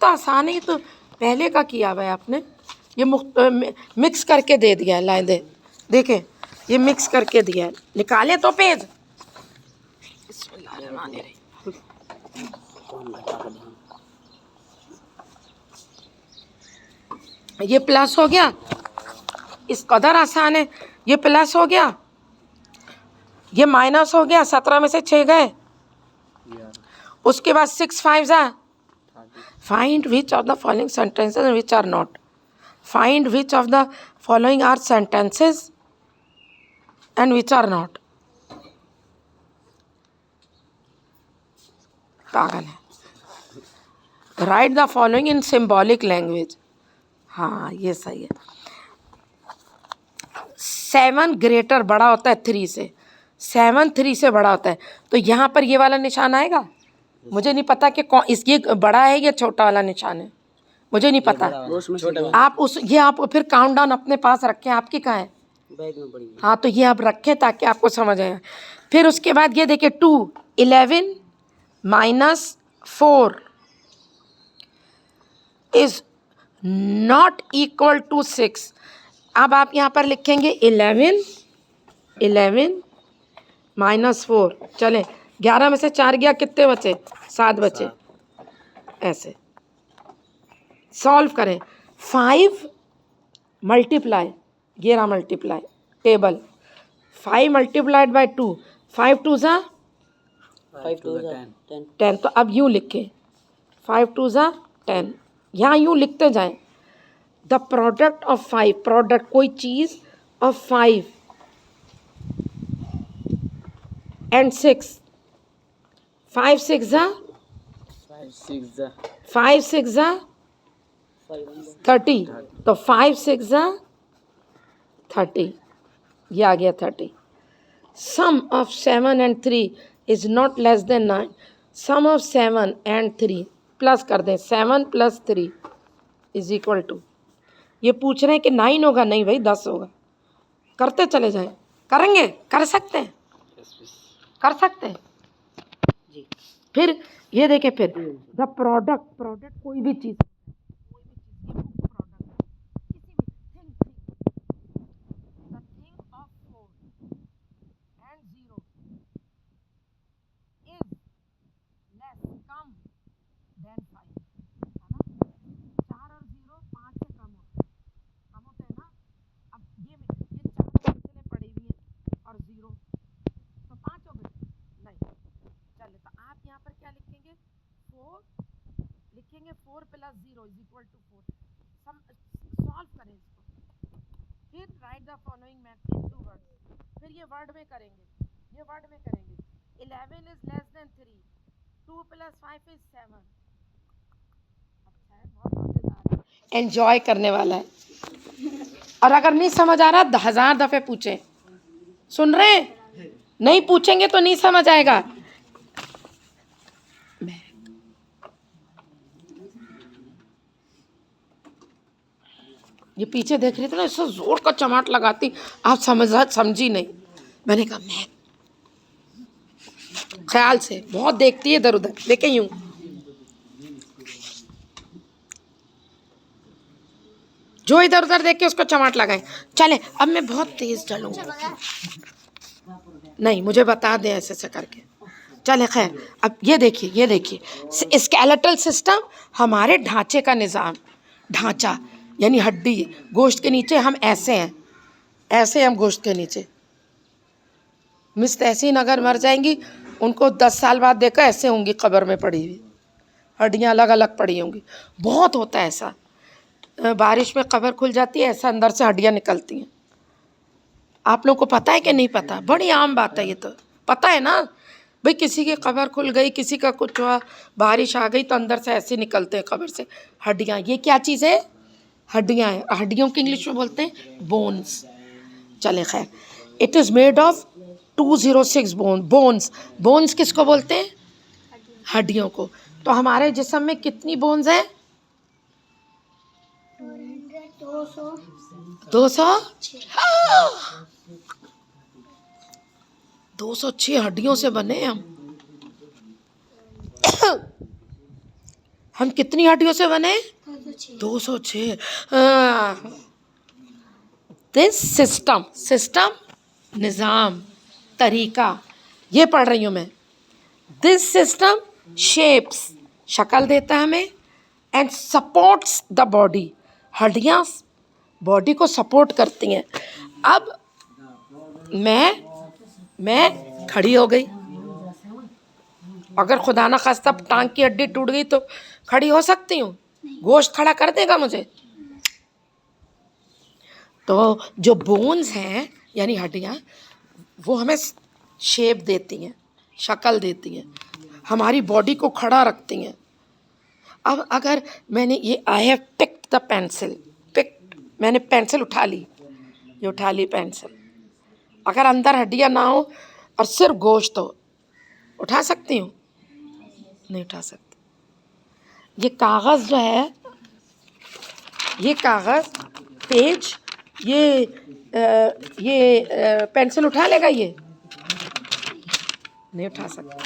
तो आसान है, ये तो पहले का किया हुआ है आपने। ये मिक्स करके दे दिया है, लाए दे देखें, ये मिक्स करके दिया है। निकालें तो पेज। ये प्लस हो गया, इस कदर आसान है। ये प्लस हो गया, ये माइनस हो गया, 17 में से 6 गए। उसके बाद 6 5 जा। Find which of the following sentences which are not. Find which of the following are sentences and which are not. पागल है। Write the following in symbolic language. हाँ ये सही है। 7 ग्रेटर बड़ा होता है 3 से, 7 3 से बड़ा होता है, तो यहाँ पर ये वाला निशान आएगा। मुझे नहीं पता कि कौन इस ये बड़ा है या छोटा वाला निशान है, मुझे नहीं पता। आप उस ये आप फिर काउंटडाउन अपने पास रखें, आपकी कहाँ है? बैग में पड़ी। हाँ तो ये आप रखें ताकि आपको समझ आए। फिर उसके बाद ये देखिए 2 11 minus 4 is not equal to 6। अब आप यहाँ पर लिखेंगे 11 माइनस 4। चले 11 में से 4 गया, कितने बचे? 7 बचे। ऐसे सॉल्व करें। 5 मल्टीप्लाई, ये रहा मल्टीप्लाई टेबल, 5 मल्टीप्लाइड बाई 2, 5 2 ज़ा 5 2 10। तो अब यूँ लिखें 5 2 ज़ा 10, यहाँ यूँ लिखते जाएं। द प्रोडक्ट ऑफ 5, प्रोडक्ट कोई चीज़, ऑफ 5 एंड 6, 5 6 ज़ा 5 6 ज़ा 30, तो 5 6 ज़ा 30, ये आ गया 30। Sum of 7 and 3 is not less than 9। Sum of 7 and 3 plus कर दें, 7 प्लस 3 इज इक्वल टू। ये पूछ रहे हैं कि 9 होगा, नहीं भाई 10 होगा। करते चले जाएं, करेंगे, कर सकते हैं, कर सकते हैं जी। फिर ये देखें, फिर द प्रोडक्ट, प्रोडक्ट कोई भी चीज़, लिखेंगे 4 plus 0 is equal to 4। Sum solve करें इसको। फिर write the following math into words. फिर ये वर्ड में करेंगे, ये वर्ड में करेंगे। 11 is less than 3, 2 plus 5 is 7। अच्छा है, बहुत मजेदार है, एंजॉय करने वाला है। और अगर नहीं समझ आ रहा 1000 दफे पूछें। सुन रहे हैं? नहीं पूछेंगे तो नहीं समझ आएगा। ये पीछे देख रही थी ना, इससे जोर का चमाट लगाती, आप समझी नहीं। मैंने कहा मैं ख्याल से बहुत देखती है इधर उधर, देखे यूं। जो इधर उधर देख के उसको चमाट लगाए। चले अब मैं बहुत तेज चलूंगा, नहीं मुझे बता दे ऐसे ऐसे करके। चले खैर, अब ये देखिए, ये देखिए स्केलेटल सिस्टम, हमारे ढांचे का निज़ाम। ढांचा यानी हड्डी, गोश्त के नीचे हम ऐसे हैं, ऐसे हम गोश्त के नीचे। मिस तहसीन अगर मर जाएंगी, उनको 10 साल बाद देखा ऐसे होंगी कब्र में पड़ी हुई, हड्डियाँ अलग अलग पड़ी होंगी। बहुत होता है ऐसा, बारिश में कब्र खुल जाती है, ऐसा अंदर से हड्डियाँ निकलती हैं। आप लोग को पता है कि नहीं पता? बड़ी आम बात है ये तो, पता है ना भाई। किसी की कब्र खुल गई, किसी का कुछ हुआ, बारिश आ गई तो अंदर से ऐसे निकलते हैं कब्र से हड्डियाँ। ये क्या चीज़ है? हड्डियाँ हैं। हड्डियों की इंग्लिश में बोलते हैं बोन्स। चले खैर, it is made of 206 bones. Bones किसको बोलते हैं? हड्डियों को। तो हमारे जिस्म में कितनी बोन्स हैं? 206 हड्डियों से बने हम। हम कितनी हड्डियों से बने? 206। दिस सिस्टम निज़ाम, तरीका, ये पढ़ रही हूँ मैं। दिस सिस्टम शेप्स, शक्ल देता है हमें, एंड सपोर्ट्स द बॉडी, हड्डियाँ बॉडी को सपोर्ट करती हैं। अब मैं खड़ी हो गई, अगर खुदा ना खास्ता टांग की हड्डी टूट गई तो खड़ी हो सकती हूँ? गोश्त खड़ा कर देगा मुझे? तो जो बोन्स हैं यानी हड्डियाँ, वो हमें शेप देती हैं, शक्ल देती हैं, हमारी बॉडी को खड़ा रखती हैं। अब अगर मैंने ये I have picked the pencil, मैंने पेंसिल उठा ली, ये उठा ली पेंसिल, अगर अंदर हड्डियाँ ना हो और सिर्फ गोश्त हो, उठा सकती हूँ? नहीं उठा सकती। ये कागज़ जो है, ये कागज़, पेज, ये पेंसिल उठा लेगा? ये नहीं उठा सकता।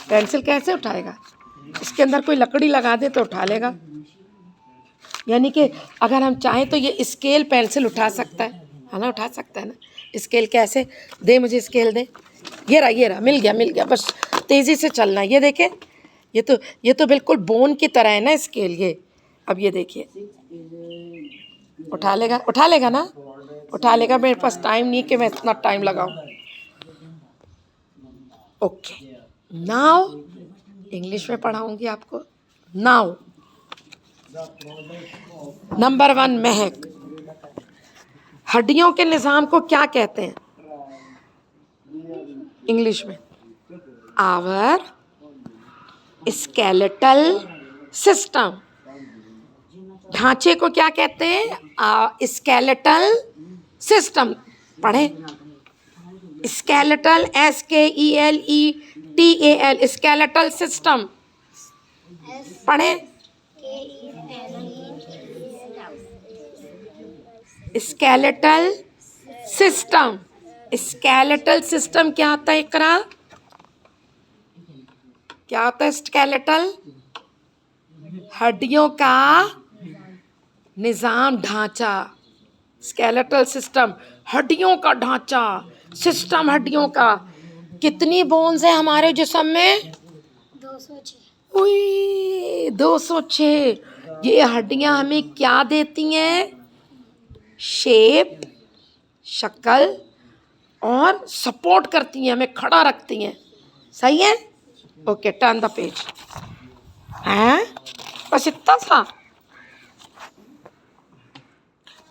पेंसिल कैसे उठाएगा? इसके अंदर कोई लकड़ी लगा दे तो उठा लेगा। यानी कि अगर हम चाहें तो ये स्केल पेंसिल उठा सकता है ना? उठा सकता है ना? स्केल कैसे? दे मुझे स्केल दे। ये रहा, मिल गया, बस तेज़ी से चलना। ये देखें, ये तो बिल्कुल बोन की तरह है ना स्केल ये। अब ये देखिए, उठा लेगा ना? उठा लेगा। मेरे पास टाइम नहीं कि मैं इतना टाइम लगाऊं। ओके, नाउ इंग्लिश में पढ़ाऊंगी आपको। नाउ नंबर 1, महक। हड्डियों के निज़ाम को क्या कहते हैं इंग्लिश में? Our skeletal system. ढांचे को क्या कहते हैं? Skeletal system. पढ़ें, स्केलेटल, SKELETAL, स्केलेटल सिस्टम। पढ़ें, स्केलेटल सिस्टम। स्केलेटल सिस्टम क्या होता है इकरा? क्या होता है स्केलेटल? हड्डियों का निज़ाम, ढांचा। स्केलेटल सिस्टम, हड्डियों का ढांचा, सिस्टम हड्डियों का। कितनी बोन्स है हमारे जिस्म में? 206। उई 206। ये हड्डियां हमें क्या देती हैं? शेप, शक्ल, और सपोर्ट करती हैं, हमें खड़ा रखती हैं। सही है? Okay, turn the page. हैं? बस इतना सा?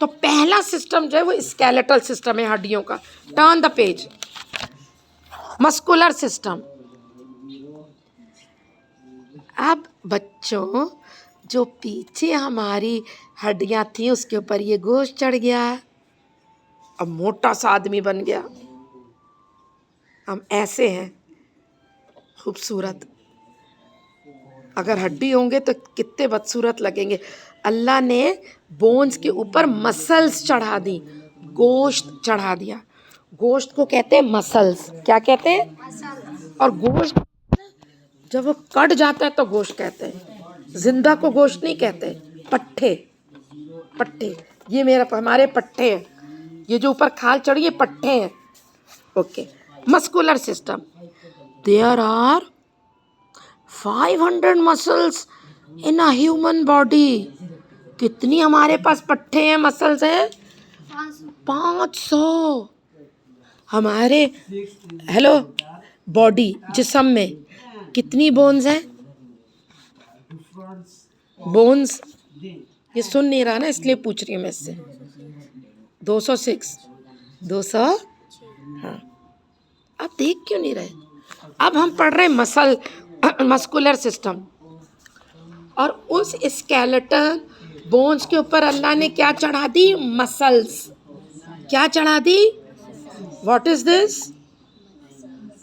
तो पहला सिस्टम जो है वो स्केलेटल सिस्टम है हड्डियों का। Turn the page. Muscular system. अब बच्चों, जो पीछे हमारी हड्डियां थी उसके ऊपर ये गोश्त चढ़ गया, अब मोटा सा आदमी बन गया। हम ऐसे हैं, खूबसूरत। अगर हड्डी होंगे तो कितने बदसूरत लगेंगे। अल्लाह ने बोन्स के ऊपर मसल्स चढ़ा दी, गोश्त चढ़ा दिया। गोश्त को कहते हैं मसल्स। क्या कहते हैं? और गोश्त जब वो कट जाता है तो गोश्त कहते हैं, जिंदा को गोश्त नहीं कहते। पट्टे, ये हमारे पट्टे हैं। ये जो ऊपर खाल चढ़ी, ये पट्टे हैं। Okay, muscular system. There are 500 muscles in a human body. कितनी हमारे पास पट्टे हैं, मसल्स हैं? 500। हमारे बॉडी, जिस्म में कितनी बोन्स हैं? बोन्स, ये सुन नहीं रहा ना, इसलिए पूछ रही हूँ मैं इससे। 206, 200। हाँ, आप देख क्यों नहीं रहे? अब हम पढ़ रहे हैं मस्कुलर सिस्टम। और उस स्केलेटल बोन्स के ऊपर अल्लाह ने क्या चढ़ा दी? मसल्स। क्या चढ़ा दी? What is this?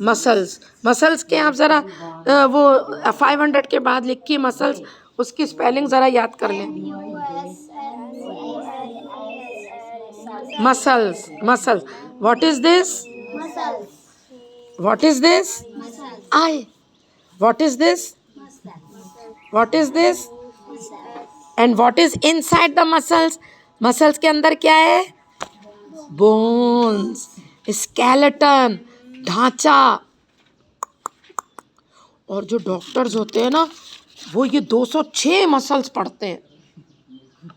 मसल्स के आप ज़रा वो 500 के बाद लिखी मसल्स, उसकी स्पेलिंग ज़रा याद कर लें। Muscles. What is this? What is this? I. What is this? What is this? And what is inside the muscles? Muscles के अंदर क्या है? बोन्स, स्केलेटन, ढांचा। और जो डॉक्टर्स होते हैं ना, वो ये 206 मसल्स पढ़ते हैं,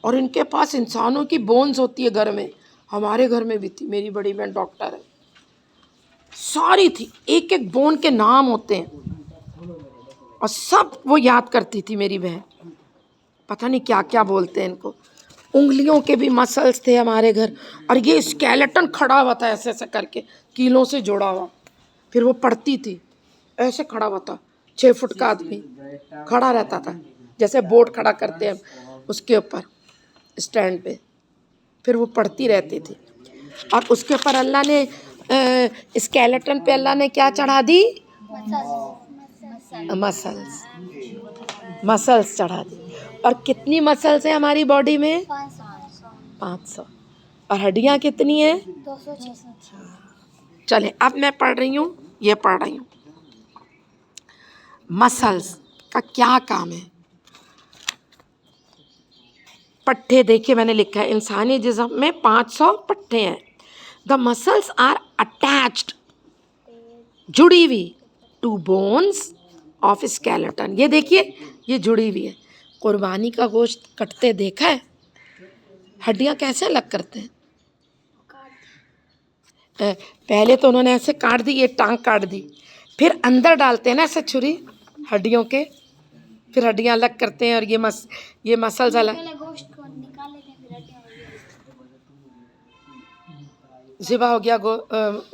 और इनके पास इंसानों की बोन्स होती है घर में। हमारे घर में भी थी, मेरी बड़ी बहन डॉक्टर है, सारी थी, एक एक बोन के नाम होते हैं, और सब वो याद करती थी मेरी बहन। पता नहीं क्या क्या बोलते हैं इनको। उंगलियों के भी मसल्स थे हमारे घर, और ये स्केलेटन खड़ा हुआ था ऐसे ऐसे करके, कीलों से जुड़ा हुआ। फिर वो पढ़ती थी, ऐसे खड़ा हुआ था, 6 फुट का आदमी खड़ा रहता था, जैसे बोर्ड खड़ा करते हैं उसके ऊपर स्टैंड पे। फिर वो पढ़ती रहती थी, और उसके ऊपर अल्लाह ने स्केलेटन पे अल्लाह ने क्या चढ़ा दी? मसल्स, मसल्स चढ़ा दी। और कितनी मसल्स है हमारी बॉडी में? 500। और हड्डियाँ कितनी हैं? 206। चले, अब मैं पढ़ रही हूँ, ये पढ़ रही हूँ, मसल्स का क्या काम है। पट्टे देखिए, मैंने लिखा है इंसानी जिस्म में 500 पट्टे हैं। द मसल्स आर अटैच्ड, जुड़ी हुई, टू बोन्स ऑफ स्केलेटन। ये देखिए, ये जुड़ी हुई है। कुर्बानी का गोश्त कटते देखा है? हड्डियाँ कैसे अलग करते हैं? पहले तो उन्होंने ऐसे काट दी, ये टांग काट दी, फिर अंदर डालते हैं ना ऐसे छुरी हड्डियों के, फिर हड्डियाँ अलग करते हैं, और ये मसल्स अलग। ज़िबा हो गया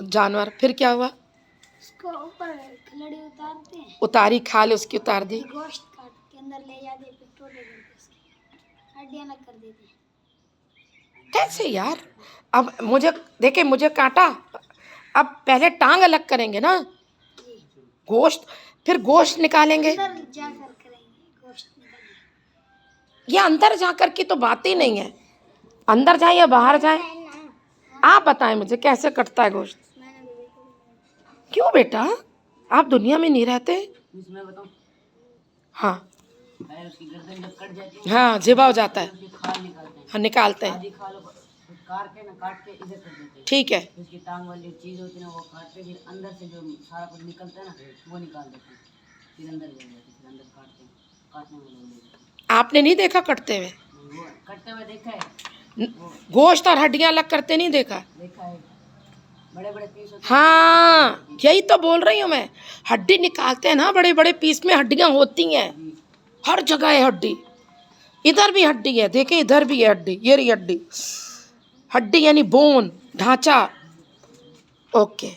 जानवर, फिर क्या हुआ? उसको ऊपर खलड़ी उतारते हैं, उतारी, खाल उसकी उतार दी, गोश्त काट के अंदर ले जाते हैं, फिर टोटे करके उसकी हड्डियां अलग कर देते हैं। कैसे यार? अब मुझे देखे, मुझे काटा, अब पहले टांग अलग करेंगे ना, गोश्त, फिर गोश्त निकालेंगे। अंदर जाकर करेंगे गोश्त निकालेंगे। ये अंदर जाकर की तो बात ही नहीं है, अंदर जाए या बाहर जाए। आप बताएं मुझे कैसे कटता है गोश्त? मैंने भी देखा। क्यों बेटा, आप दुनिया में नहीं रहते? इसमें बताऊं, हाँ उसकी गर्दन जब कट जाती है, हाँ, ज़िबा हो जाता है, उसकी खाल निकालते हैं, हाँ निकालते हैं, आधी खाल काट के इधर कर देते हैं। ठीक है। उसकी टांग वाली चीज होती है ना, वो काट के फिर अंदर से जो सारा कुछ निकलता है ना, वो निकाल देते हैं, फिर अंदर ले जाते हैं, फिर अंदर काटते हैं, काटने में लोग ले जाते हैं। आपने नहीं देखा कटते हुए? वो कटते हुए देखा है, गोश्त और हड्डियां अलग करते नहीं देखा? देखा है, बड़े बड़े पीस होते हैं। हाँ, यही तो बोल रही हूँ मैं, हड्डी निकालते हैं ना, बड़े बड़े पीस में हड्डियां होती हैं, हर जगह है हड्डी। इधर भी हड्डी है, देखें इधर भी है हड्डी, ये रही हड्डी, हड्डी यानी बोन, ढांचा। ओके।